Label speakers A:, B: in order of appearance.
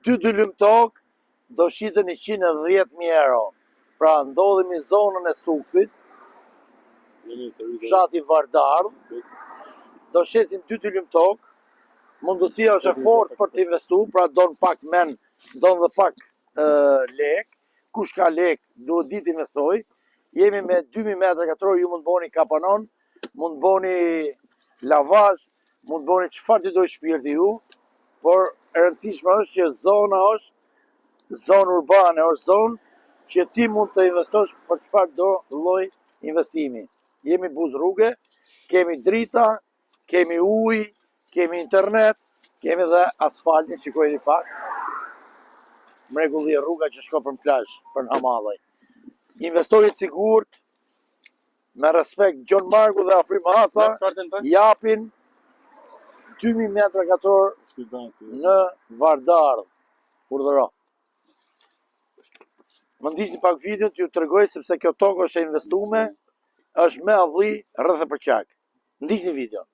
A: 2 dylym tokë do shiten 110.000 euro. Pra ndodhemi zonën e Suksit, fshati Vardardh, do shesim 2 dylym tokë, mundësia është e fortë për të investu, pra don pak men, don dhe pak lek, kush ka lek duhet ditë investoj, jemi me 2000 m2, ju mund bëni kapanon, mund bëni lavazh, mund bëni çfarë të doj shpirti ju, por e rëndësishme është që zona është zonë urbane, është zonë që ti mund të investosh për çfarë do lloj investimi. Jemi buz rrugë, kemi drita, kemi ujë, kemi internet, kemi dhe asfaltin, shikojeni pak. Mrekulli e rruga që shko për plazh, për Hamallaj. Investorit sigurt, me respekt Gjon Marku dhe Afrim Hasa, japin 2000 m2 në Vardardh. Urdhëro. Më ndiqni pak videon t'ju tregoj sepse kjo tokë është e investume, është me avlli rreth e përqak. Ndiqni videon.